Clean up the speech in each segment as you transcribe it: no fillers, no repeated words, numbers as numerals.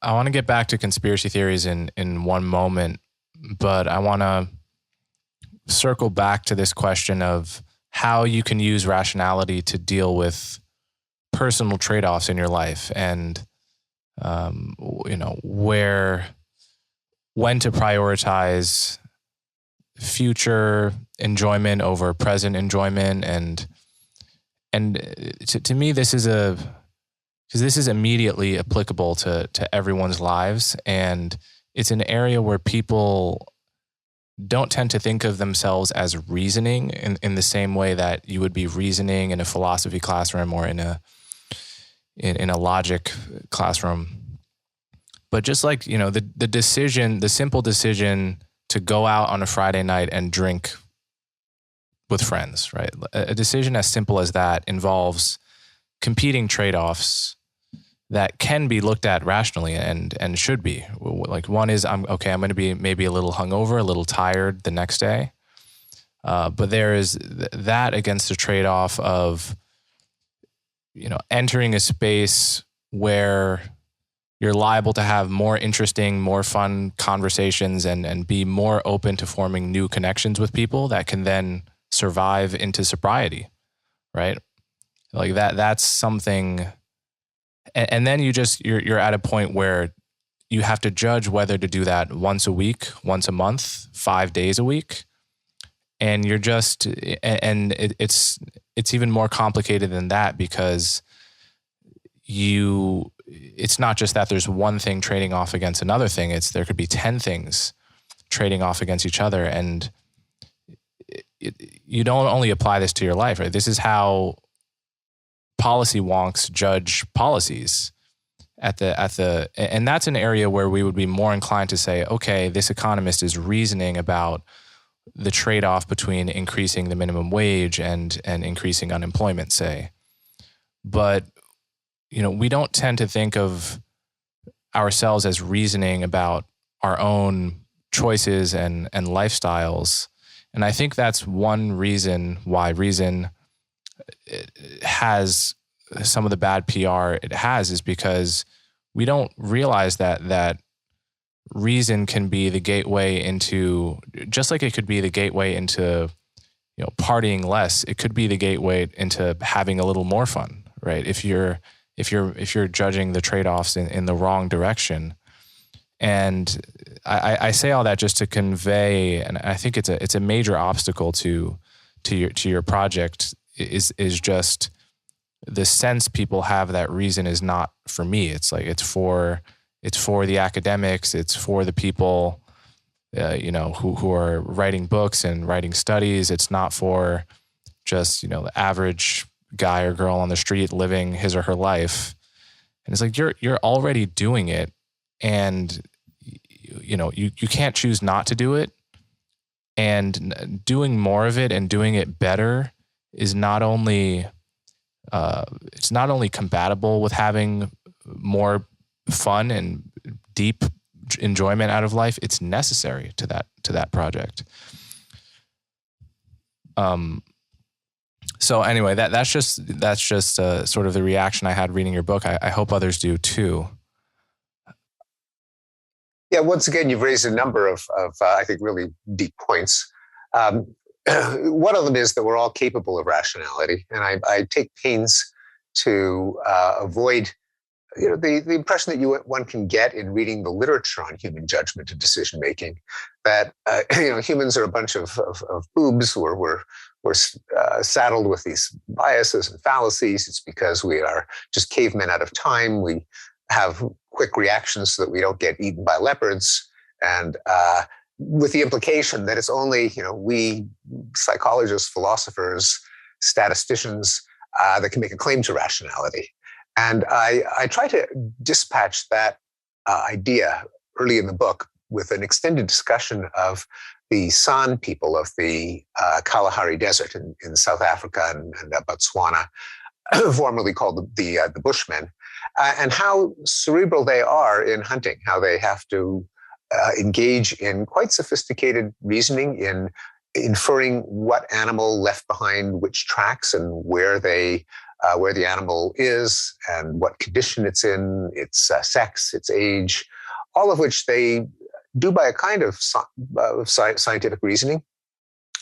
I want to get back to conspiracy theories in one moment, but I want to circle back to this question of how you can use rationality to deal with personal trade-offs in your life, and when to prioritize future enjoyment over present enjoyment, and to me this is because this is immediately applicable to everyone's lives, and it's an area where people don't tend to think of themselves as reasoning in the same way that you would be reasoning in a philosophy classroom or in a logic classroom. But just like, the simple decision to go out on a Friday night and drink with friends, right? A decision as simple as that involves competing trade-offs that can be looked at rationally and should be. Like, one is, I'm going to be maybe a little hungover, a little tired the next day. But there is that against the trade-off of, entering a space where you're liable to have more interesting, more fun conversations and be more open to forming new connections with people that can then survive into sobriety, right? Like that's something. And then you're at a point where you have to judge whether to do that once a week, once a month, 5 days a week. And it's even more complicated than that, because it's not just that there's one thing trading off against another thing. There could be 10 things trading off against each other. And you don't only apply this to your life, right? This is how policy wonks judge policies and that's an area where we would be more inclined to say, okay, this economist is reasoning about the trade-off between increasing the minimum wage and increasing unemployment, say. But, we don't tend to think of ourselves as reasoning about our own choices and lifestyles. And I think that's one reason why reason has some of the bad PR it has, is because we don't realize that reason can be the gateway into, just like it could be the gateway into, partying less, it could be the gateway into having a little more fun, right? If you're judging the trade-offs in the wrong direction. And I say all that just to convey, and I think it's a major obstacle to your project, is just the sense people have that reason is not for me. It's like it's for the academics, it's for the people who are writing books and writing studies. It's not for just the average guy or girl on the street living his or her life. And it's like you're already doing it, and you can't choose not to do it. And doing more of it and doing it better is not only compatible with having more fun and deep enjoyment out of life, it's necessary to that project. So anyway, that's just sort of the reaction I had reading your book. I hope others do too. Yeah, once again, you've raised a number of I think, really deep points. One of them is that we're all capable of rationality, and I take pains to avoid the impression that one can get in reading the literature on human judgment and decision making, that humans are a bunch of boobs. We're saddled with these biases and fallacies. It's because we are just cavemen out of time. We have quick reactions so that we don't get eaten by leopards, and with the implication that it's only we psychologists, philosophers, statisticians that can make a claim to rationality. And I try to dispatch that idea early in the book with an extended discussion of the San people of the Kalahari Desert in South Africa and Botswana, formerly called the Bushmen, and how cerebral they are in hunting, how they have to engage in quite sophisticated reasoning in inferring what animal left behind which tracks and where they where the animal is and what condition it's in, its sex, its age, all of which they do by a kind of scientific reasoning.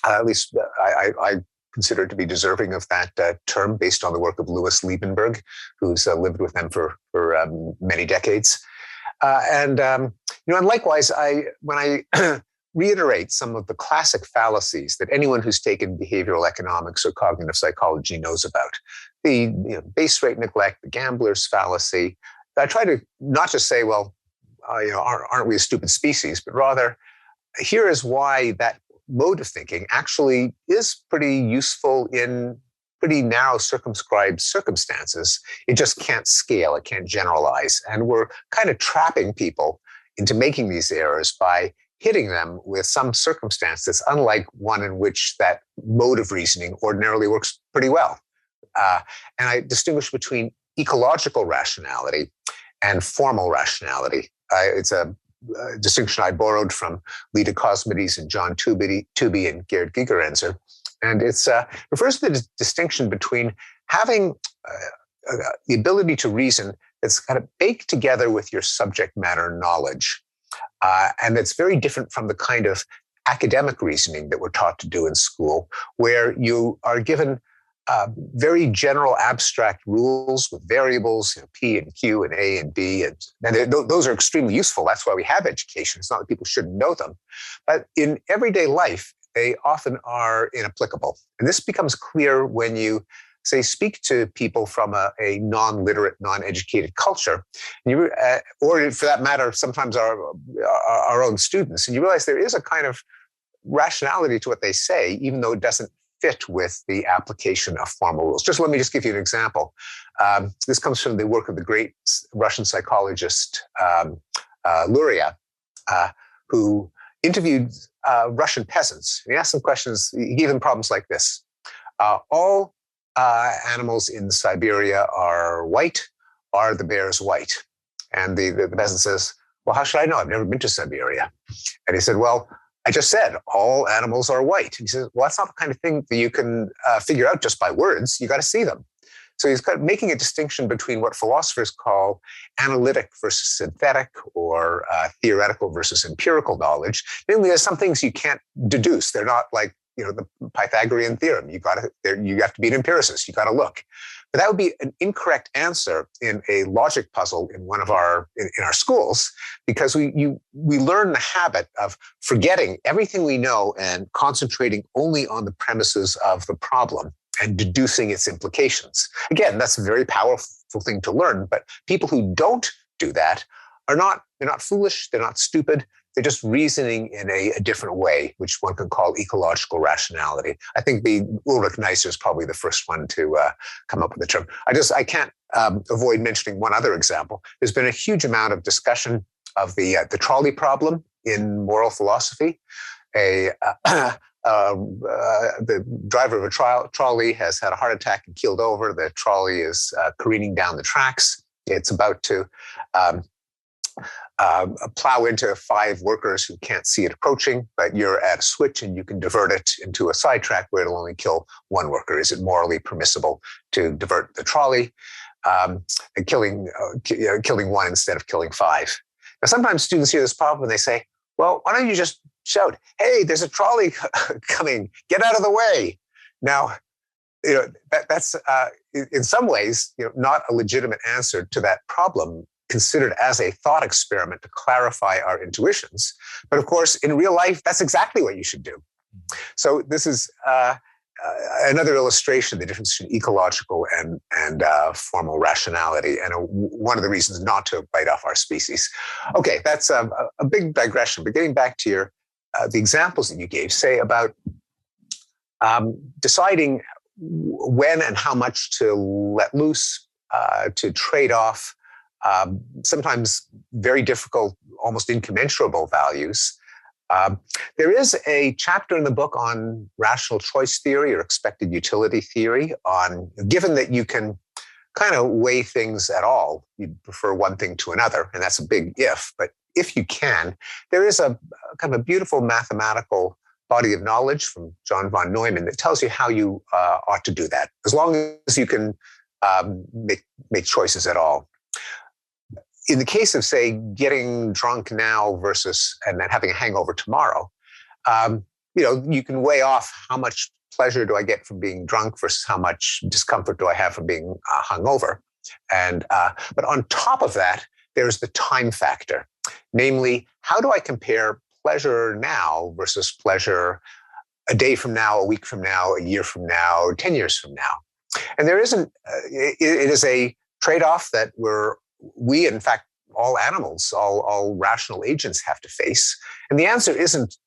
At least I consider it to be deserving of that term based on the work of Louis Liebenberg, who's lived with them for many decades. And likewise, when I reiterate some of the classic fallacies that anyone who's taken behavioral economics or cognitive psychology knows about, the base rate neglect, the gambler's fallacy, I try to not just say, well, aren't we a stupid species, but rather, here is why that mode of thinking actually is pretty useful in pretty narrow, circumscribed circumstances. It just can't scale, it can't generalize. And we're kind of trapping people into making these errors by hitting them with some circumstance that's unlike one in which that mode of reasoning ordinarily works pretty well. And I distinguish between ecological rationality and formal rationality. It's a distinction I borrowed from Lita Cosmides and John Tooby and Gerd Gigerenzer. And it refers to the distinction between having the ability to reason that's kind of baked together with your subject matter knowledge. And that's very different from the kind of academic reasoning that we're taught to do in school, where you are given very general abstract rules with variables, P and Q and A and B. And those are extremely useful. That's why we have education. It's not that people shouldn't know them. But in everyday life, they often are inapplicable. And this becomes clear when you, say, speak to people from a non-literate, non-educated culture, and or for that matter, sometimes our own students, and you realize there is a kind of rationality to what they say, even though it doesn't fit with the application of formal rules. Let me give you an example. This comes from the work of the great Russian psychologist Luria, who interviewed Russian peasants. And he asked them questions. He gave them problems like this. All animals in Siberia are white. Are the bears white? And the peasant says, well, how should I know? I've never been to Siberia. And he said, well, I just said all animals are white. And he says, well, that's not the kind of thing that you can figure out just by words. You got to see them. So he's kind of making a distinction between what philosophers call analytic versus synthetic, or theoretical versus empirical knowledge. Namely, there's some things you can't deduce. They're not like the Pythagorean theorem. You have to be an empiricist. You got to look. But that would be an incorrect answer in a logic puzzle in one of our schools, because we learn the habit of forgetting everything we know and concentrating only on the premises of the problem and deducing its implications. Again, that's a very powerful thing to learn, but people who don't do that they're not foolish, they're not stupid, they're just reasoning in a different way, which one can call ecological rationality. I think Ulrich Neisser is probably the first one to come up with the term. I can't avoid mentioning one other example. There's been a huge amount of discussion of the trolley problem in moral philosophy. The driver of a trolley has had a heart attack and keeled over. The trolley is careening down the tracks. It's about to plow into 5 workers who can't see it approaching, but you're at a switch and you can divert it into a sidetrack where it'll only kill 1 worker. Is it morally permissible to divert the trolley, and killing 1 instead of killing 5? Now, sometimes students hear this problem and they say, well, why don't you just shout, hey, there's a trolley coming, get out of the way. Now, that's in some ways, not a legitimate answer to that problem, considered as a thought experiment to clarify our intuitions. But of course, in real life, that's exactly what you should do. So this is another illustration of the difference between ecological and formal rationality, and one of the reasons not to bite off our species. Okay, that's a big digression, but getting back to the examples that you gave, say about deciding when and how much to let loose, to trade off sometimes very difficult, almost incommensurable values. There is a chapter in the book on rational choice theory or expected utility theory, on given that you can kind of weigh things at all, you'd prefer one thing to another, and that's a big if, but if you can, there is a kind of a beautiful mathematical body of knowledge from John von Neumann that tells you how you ought to do that. As long as you can make choices at all. In the case of, say, getting drunk now versus and then having a hangover tomorrow, you can weigh off how much pleasure do I get from being drunk versus how much discomfort do I have from being hungover. But on top of that, there's the time factor. Namely, how do I compare pleasure now versus pleasure a day from now, a week from now, a year from now, 10 years from now? And there isn't, it is a trade-off that we, in fact, all animals, all rational agents have to face. And the answer isn't,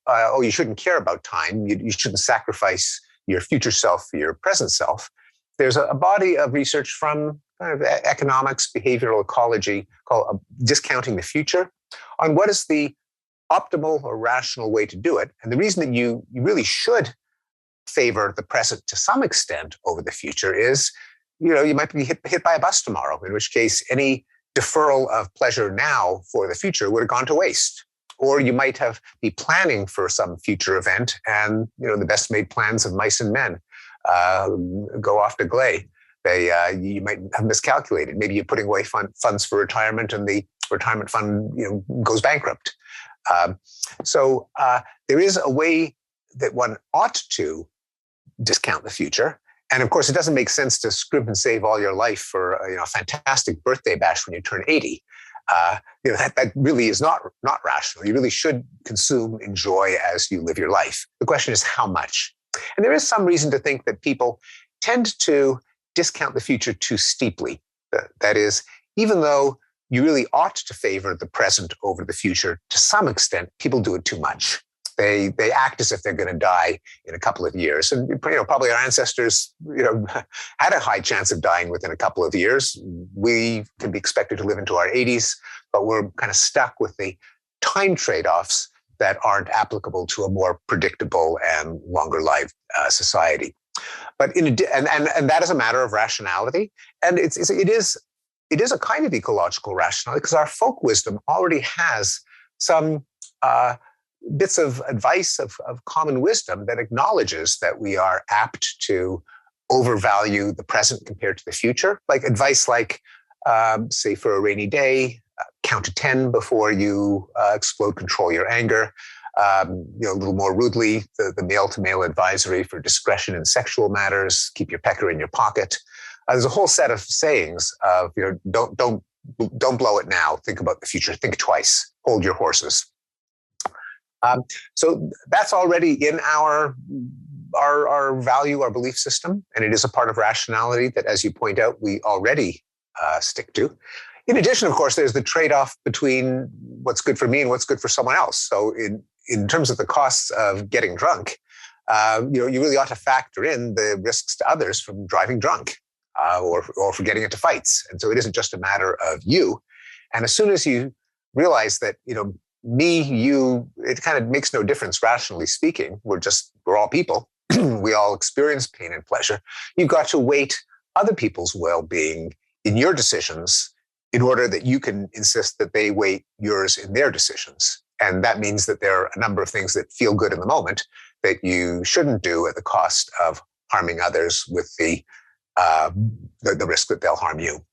you shouldn't care about time. You shouldn't sacrifice your future self for your present self. There's a body of research from kind of economics, behavioral ecology, called discounting the future, on what is the optimal or rational way to do it. And the reason that you really should favor the present to some extent over the future is, you might be hit by a bus tomorrow, in which case any deferral of pleasure now for the future would have gone to waste. Or you might be planning for some future event, and the best made plans of mice and men go off to gley. You might have miscalculated. Maybe you're putting away funds for retirement, and the retirement fund goes bankrupt. So there is a way that one ought to discount the future. And of course, it doesn't make sense to scrimp and save all your life for a fantastic birthday bash when you turn 80. That really is not rational. You really should consume, enjoy as you live your life. The question is how much. And there is some reason to think that people tend to discount the future too steeply. That is, even though you really ought to favor the present over the future to some extent, people do it too much. They act as if they're going to die in a couple of years. And probably our ancestors had a high chance of dying within a couple of years. We can be expected to live into our 80s, but we're kind of stuck with the time trade-offs that aren't applicable to a more predictable and longer life society. But and that is a matter of rationality, and it is a kind of ecological rationality, because our folk wisdom already has some bits of advice of common wisdom that acknowledges that we are apt to overvalue the present compared to the future. Like advice like, say for a rainy day, count to 10 before you explode, control your anger. A little more rudely, the male-to-male advisory for discretion in sexual matters, keep your pecker in your pocket. There's a whole set of sayings of, don't blow it now, think about the future, think twice, hold your horses. So that's already in our value, our belief system, and it is a part of rationality that, as you point out, we already stick to. In addition, of course, there's the trade-off between what's good for me and what's good for someone else. So in terms of the costs of getting drunk, you really ought to factor in the risks to others from driving drunk or for getting into fights. And so it isn't just a matter of you. And as soon as you realize that, me, you, it kind of makes no difference, rationally speaking. We're all people. We all experience pain and pleasure. You've got to weight other people's well-being in your decisions in order that you can insist that they weight yours in their decisions. And that means that there are a number of things that feel good in the moment that you shouldn't do at the cost of harming others with the risk that they'll harm you.